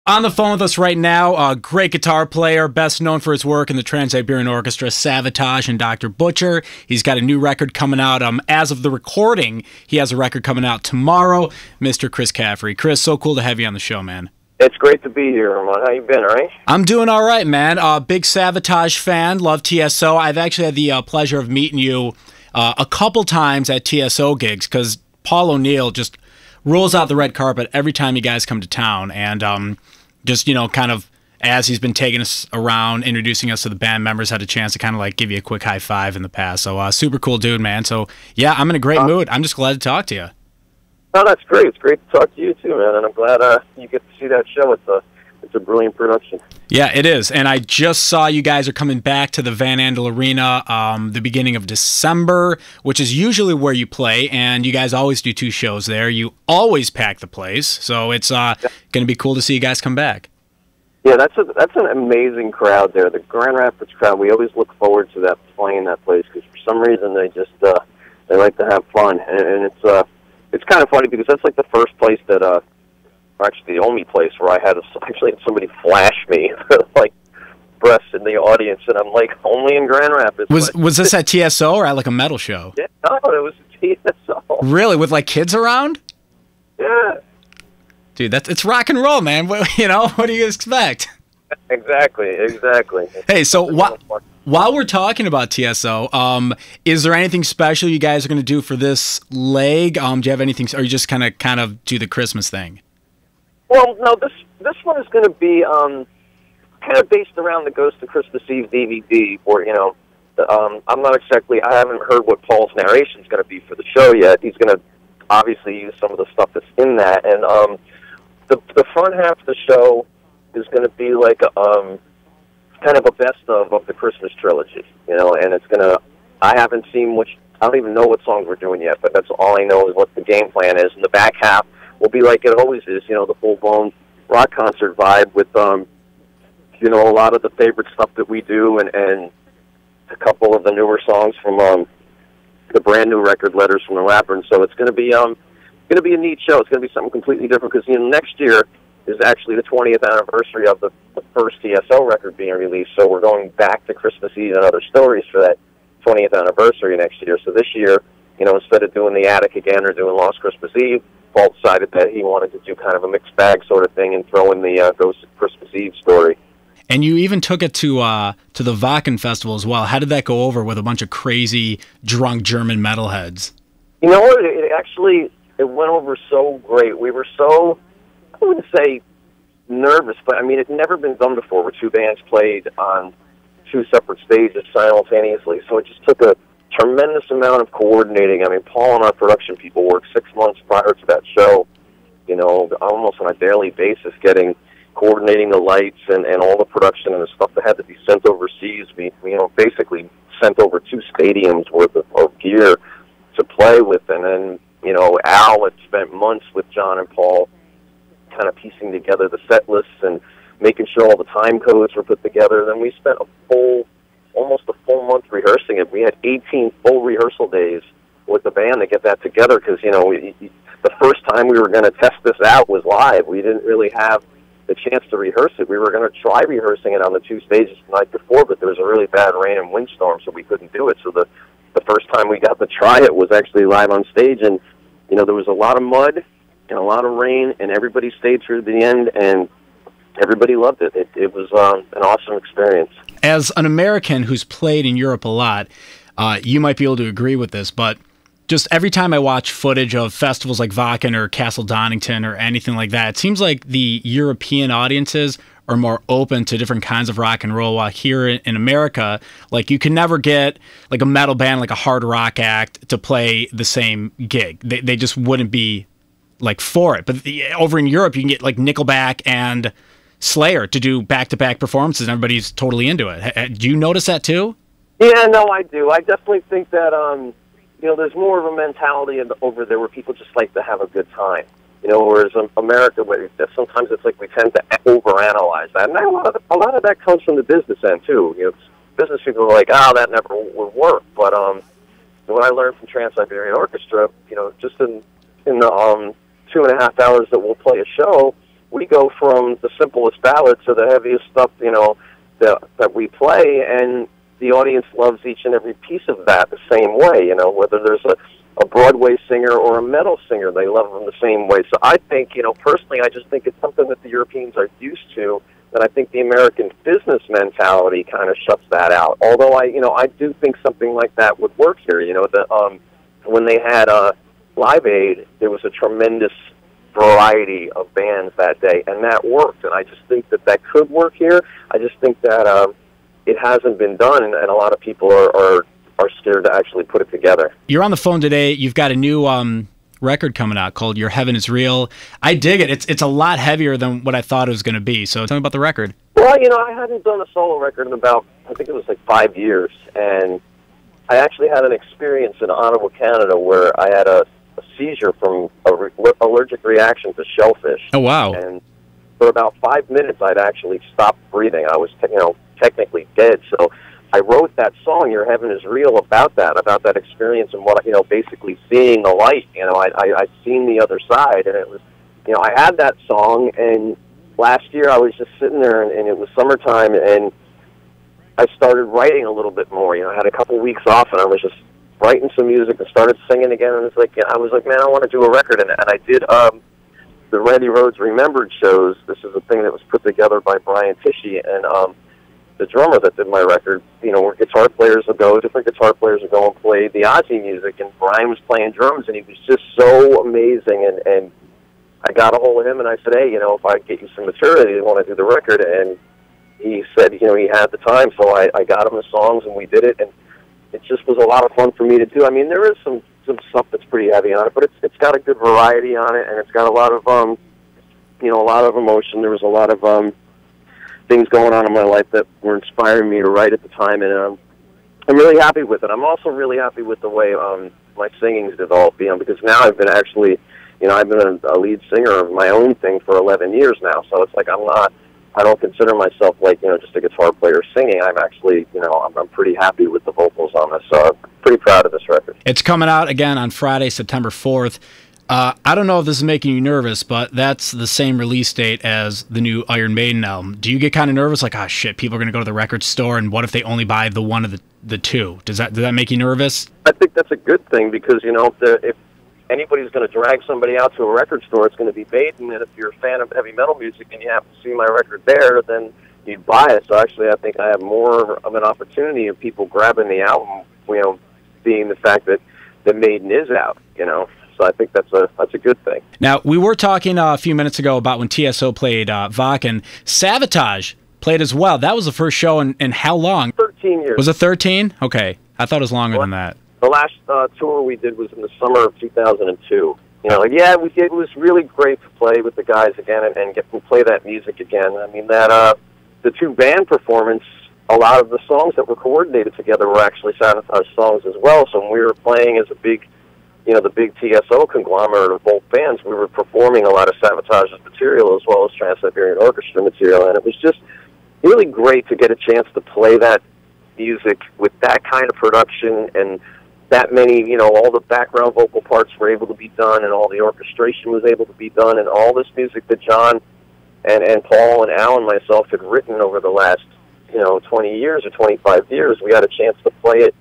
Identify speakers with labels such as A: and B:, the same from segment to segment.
A: On the phone with us right now, a great guitar player, best known for his work in the Trans-Siberian Orchestra, Savatage, and Dr. Butcher. He's got a new record coming out. As of the recording, he has a record coming out tomorrow. Mr. Chris Caffery. Chris, so cool to have you on the show, man.
B: It's great to be here, Ramon. How you been, all right?
A: I'm doing all right, man. Big Savatage fan, love TSO. I've actually had the pleasure of meeting you a couple times at TSO gigs because Paul O'Neill just rolls out the red carpet every time you guys come to town. And just, you know, kind of as he's been taking us around, introducing us to the band members, had a chance to kind of like give you a quick high five in the past. So super cool dude, man. So yeah, I'm in a great mood. I'm just glad to talk to you.
B: Oh, that's great. It's great to talk to you too, man. And I'm glad you get to see that show. It's a brilliant production.
A: Yeah, it is. And I just saw you guys are coming back to the Van Andel Arena the beginning of December, which is usually where you play. And you guys always do 2 shows there. You always pack the place. So it's going to be cool to see you guys come back.
B: Yeah, that's an amazing crowd there. The Grand Rapids crowd, we always look forward to that playing that place because for some reason they just they like to have fun. And it's kind of funny because that's like the first place that actually the only place where I had somebody flash me like breasts in the audience, and I'm like, only in Grand Rapids.
A: Was this at TSO or at like a metal show?
B: Yeah, no, it was TSO.
A: Really, with like kids around?
B: Yeah,
A: dude, it's rock and roll, man. You know, what do you expect?
B: Exactly.
A: Hey, so while we're talking about TSO, is there anything special you guys are going to do for this leg? Do you have anything, or you just kind of do the Christmas thing?
B: Well, no, this one is going to be kind of based around the Ghost of Christmas Eve DVD, or, you know, I'm not exactly, I haven't heard what Paul's narration is going to be for the show yet. He's going to obviously use some of the stuff that's in that, and the front half of the show is going to be like kind of a best of the Christmas trilogy, you know, and it's going to, I haven't seen which, I don't even know what songs we're doing yet, but that's all I know is what the game plan is, and the back half will be like it always is, you know, the full-blown rock concert vibe with, you know, a lot of the favorite stuff that we do and a couple of the newer songs from the brand new record, Letters from the Labyrinth. So it's going to be a neat show. It's going to be something completely different because, you know, next year is actually the 20th anniversary of the first TSO record being released. So we're going back to Christmas Eve and Other Stories for that 20th anniversary next year. So this year, you know, instead of doing The Attic again or doing Lost Christmas Eve, Paul decided that he wanted to do kind of a mixed bag sort of thing and throw in the Ghost of Christmas Eve story.
A: And you even took it to the Wacken Festival as well. How did that go over with a bunch of crazy, drunk German metalheads?
B: You know what? It went over so great. We were so, I wouldn't say nervous, but I mean, it's never been done before where 2 bands played on 2 separate stages simultaneously. So it just took a tremendous amount of coordinating. I mean, Paul and our production people worked 6 months prior to that show, you know, almost on a daily basis, coordinating the lights and all the production and the stuff that had to be sent overseas. We you know, basically sent over 2 stadiums worth of gear to play with. And then, you know, Al had spent months with John and Paul kind of piecing together the set lists and making sure all the time codes were put together. Then we spent almost a full month rehearsing it. We had 18 full rehearsal days with the band to get that together because, you know, the first time we were going to test this out was live. We didn't really have the chance to rehearse it. We were going to try rehearsing it on the 2 stages the night before, but there was a really bad rain and windstorm, so we couldn't do it. So the first time we got to try it was actually live on stage, and, you know, there was a lot of mud and a lot of rain, and everybody stayed through the end, and everybody loved it. It was an awesome experience.
A: As an American who's played in Europe a lot, you might be able to agree with this, but just every time I watch footage of festivals like Wacken or Castle Donington or anything like that, it seems like the European audiences are more open to different kinds of rock and roll, while here in America, like, you can never get like a metal band, like a hard rock act, to play the same gig. They just wouldn't be like for it. But over in Europe, you can get like Nickelback and Slayer to do back-to-back performances, and everybody's totally into it. Do you notice that too?
B: Yeah, no, I do. I definitely think that, you know, there's more of a mentality over there where people just like to have a good time. You know, whereas in America, sometimes it's like we tend to overanalyze that. And a lot of that comes from the business end, too. You know, business people are like, oh, that never would work. But what I learned from Trans-Siberian Orchestra, you know, just in the 2.5 hours that we'll play a show, we go from the simplest ballad to the heaviest stuff, you know, that we play, and the audience loves each and every piece of that the same way, you know, whether there's a Broadway singer or a metal singer, they love them the same way. So I think, you know, personally, I just think it's something that the Europeans are used to, that I think the American business mentality kind of shuts that out. Although I do think something like that would work here. You know, when they had Live Aid, there was a tremendous variety of bands that day, and that worked. And I just think that could work here. I just think that it hasn't been done, and a lot of people are scared to actually put it together.
A: You're on the phone today. You've got a new record coming out called Your Heaven Is Real. I dig it. It's a lot heavier than what I thought it was going to be. So tell me about the record.
B: Well, you know, I hadn't done a solo record in about, I think it was like 5 years, and I actually had an experience in Ottawa, Canada, where I had a seizure from an allergic reaction to shellfish.
A: Oh, wow.
B: And for about 5 minutes, I'd actually stopped breathing. I was, technically dead. So I wrote that song, Your Heaven Is Real, about that experience and what, basically seeing the light. You know, I'd seen the other side, and it was, I had that song, and last year I was just sitting there, and it was summertime, and I started writing a little bit more. I had a couple weeks off, and I was just writing some music and started singing again, and it's like, I was like, man, I want to do a record, and I did the Randy Rhoads Remembered shows. This is a thing that was put together by Brian Tichy, and the drummer that did my record, where guitar players would go, different guitar players would go and play the Ozzy music, and Brian was playing drums, and he was just so amazing, and I got a hold of him, and I said, hey, if I get you some material, you want to do the record, and he said, he had the time, so I got him the songs, and we did it, and it just was a lot of fun for me to do. I mean, there is some stuff that's pretty heavy on it, but it's got a good variety on it, and it's got a lot of, a lot of emotion. There was a lot of things going on in my life that were inspiring me to write at the time, and I'm really happy with it. I'm also really happy with the way my singing's developed, because now I've been actually, I've been a lead singer of my own thing for 11 years now, so it's like I don't consider myself like, just a guitar player singing. I'm actually, I'm pretty happy with the vocals on this, so I'm pretty proud of this record.
A: It's coming out again on Friday, September 4th. I don't know if this is making you nervous, but that's the same release date as the new Iron Maiden album. Do you get kind of nervous, like, oh shit, people are going to go to the record store, and what if they only buy the one of the two? Does that make you nervous?
B: I think that's a good thing, because, if anybody's going to drag somebody out to a record store, it's going to be Maiden, and if you're a fan of heavy metal music and you happen to see my record there, then you'd buy it. So actually, I think I have more of an opportunity of people grabbing the album, being the fact that the Maiden is out, So I think that's a good thing.
A: Now, we were talking a few minutes ago about when TSO played Wacken. Savatage played as well. That was the first show in how long?
B: 13 years.
A: Was it 13? Okay. I thought it was longer than that.
B: The last tour we did was in the summer of 2002. Yeah, we did. It was really great to play with the guys again and get to play that music again. I mean, that the two band performance, a lot of the songs that were coordinated together were actually Savatage songs as well. So when we were playing as a big, the big TSO conglomerate of both bands, we were performing a lot of Savatage's material as well as Siberian Orchestra material, and it was just really great to get a chance to play that music with that kind of production and that many, all the background vocal parts were able to be done, and all the orchestration was able to be done, and all this music that John and Paul and Al and myself had written over the last, 20 years or 25 years, we got a chance to play it,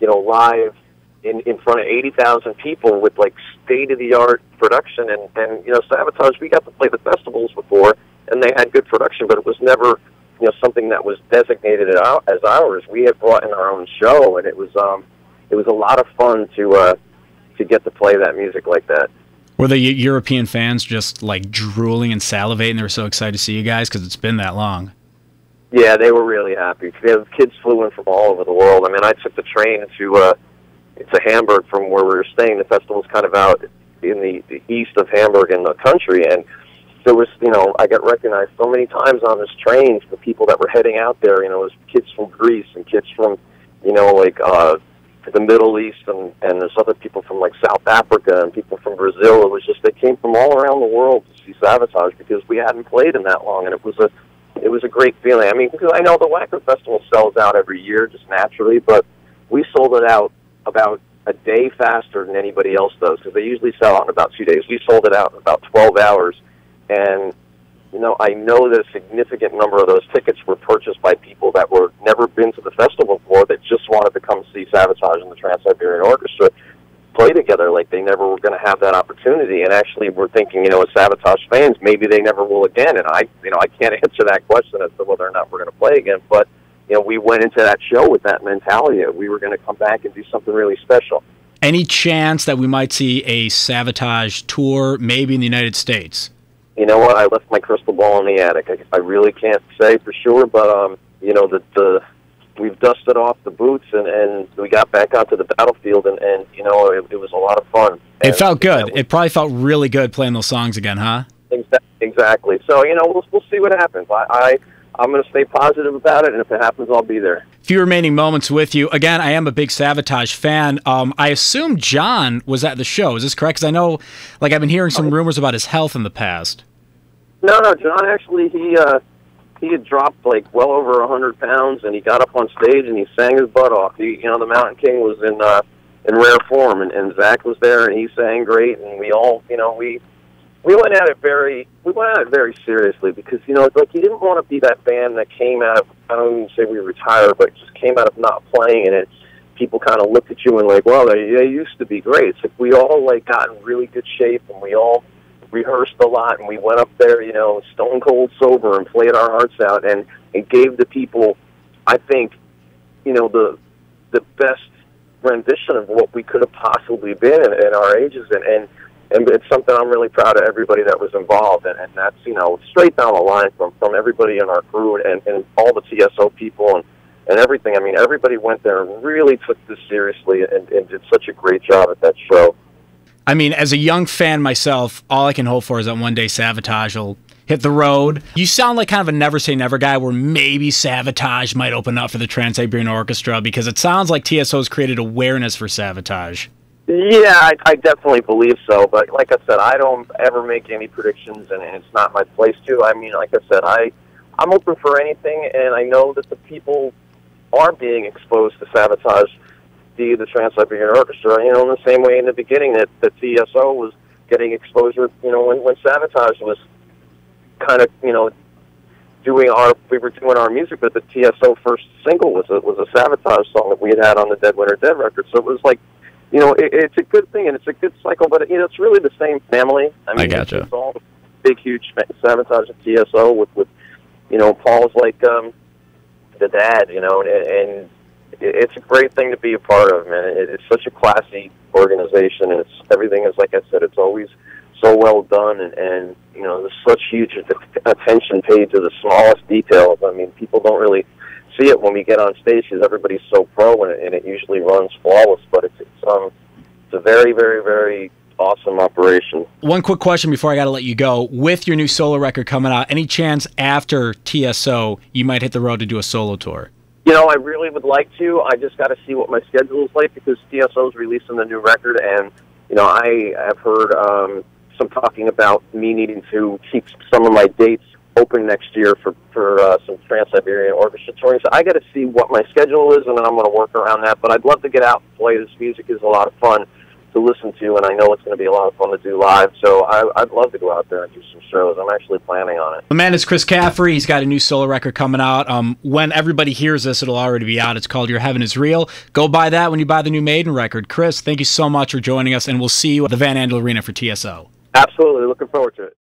B: live in front of 80,000 people with like state-of-the-art production, and Savatage, we got to play the festivals before, and they had good production, but it was never, something that was designated as ours. We had brought in our own show, and it was a lot of fun to get to play that music like that.
A: Were the European fans just like drooling and salivating? They were so excited to see you guys because it's been that long. Yeah,
B: they were really happy. The kids flew in from all over the world. I mean, I took the train to Hamburg from where we were staying. The festival's kind of out in the east of Hamburg in the country, and there was, I got recognized so many times on this train for people that were heading out there. It was kids from Greece and kids from, the Middle East, and there's other people from like South Africa and people from Brazil. It was just, they came from all around the world to see Savatage because we hadn't played in that long, and it was a great feeling. I mean, because I know the Wacken Festival sells out every year just naturally, but we sold it out about a day faster than anybody else does, because they usually sell out in about 2 days. We sold it out in about 12 hours, and I know that a significant number of those tickets were purchased by people that were never been to the festival before, that just wanted to come see Savatage and the Trans-Siberian Orchestra play together. Like, they never were going to have that opportunity, and actually we're thinking, as Savatage fans, maybe they never will again. And I can't answer that question as to whether or not we're going to play again, but we went into that show with that mentality that we were going to come back and do something really special.
A: Any chance that we might see a Savatage tour, maybe in the United States?
B: You know what? I left my crystal ball in the attic. I really can't say for sure, but we've dusted off the boots and we got back onto the battlefield, and it was a lot of fun.
A: It felt good. It probably felt really good playing those songs again, huh?
B: Exactly. So we'll see what happens. I'm going to stay positive about it, and if it happens, I'll be there.
A: Few remaining moments with you. Again, I am a big Savatage fan. I assume John was at the show. Is this correct? Because I know, I've been hearing some rumors about his health in the past.
B: No, John actually, he had dropped well over 100 pounds, and he got up on stage and he sang his butt off. The Mountain King was in rare form, and Zach was there, and he sang great, and we all, we went at it very seriously, because you didn't want to be that band that came out of, I don't even say we retired, but just came out of not playing, and people kind of looked at you and well, they used to be great. It's we all got in really good shape, and we all rehearsed a lot, and we went up there, stone cold sober, and played our hearts out, and it gave the people, I think, the best rendition of what we could have possibly been in our ages, and it's something I'm really proud of everybody that was involved, and that's, straight down the line from everybody in our crew and all the TSO people and everything. I mean, everybody went there and really took this seriously and did such a great job at that show.
A: I mean, as a young fan myself, all I can hope for is that one day Savatage will hit the road. You sound like kind of a never say never guy, where maybe Savatage might open up for the Trans-Siberian Orchestra, because it sounds like TSO's created awareness for Savatage.
B: Yeah, I definitely believe so, but like I said, I don't ever make any predictions, and it's not my place to. I mean, like I said, I'm open for anything, and I know that the people are being exposed to Savatage via the Trans-Siberian Orchestra, in the same way in the beginning that the TSO was getting exposure, when Savatage was kind of, we were doing our music, but the TSO first single was a Savatage song that we had on the Dead Winter Dead record, so it was it's a good thing, and it's a good cycle, but it's really the same family. I mean,
A: gotcha.
B: It's all the big, huge Savatage and TSO with Paul's the dad, and it's a great thing to be a part of, man. It's such a classy organization, and everything is, like I said, it's always so well done, and there's such huge attention paid to the smallest details. I mean, people don't really see it when we get on stage, because everybody's so pro, and it usually runs flawless, but it's a very, very, very awesome operation. One
A: quick question before I got to let you go. With your new solo record coming out, any chance after TSO you might hit the road to do a solo tour?
B: I really would like to. I just got to see what my schedule is like, because TSO's releasing the new record, and I have heard some talking about me needing to keep some of my dates open next year for some Trans-Siberian Orchestra touring. So I got to see what my schedule is, and then I'm going to work around that. But I'd love to get out and play. This music is a lot of fun to listen to, and I know it's going to be a lot of fun to do live. So I'd love to go out there and do some shows. I'm actually planning on it.
A: The man is Chris Caffery. He's got a new solo record coming out. When everybody hears this, it'll already be out. It's called Your Heaven Is Real. Go buy that when you buy the new Maiden record. Chris, thank you so much for joining us, and we'll see you at the Van Andel Arena for TSO.
B: Absolutely. Looking forward to it.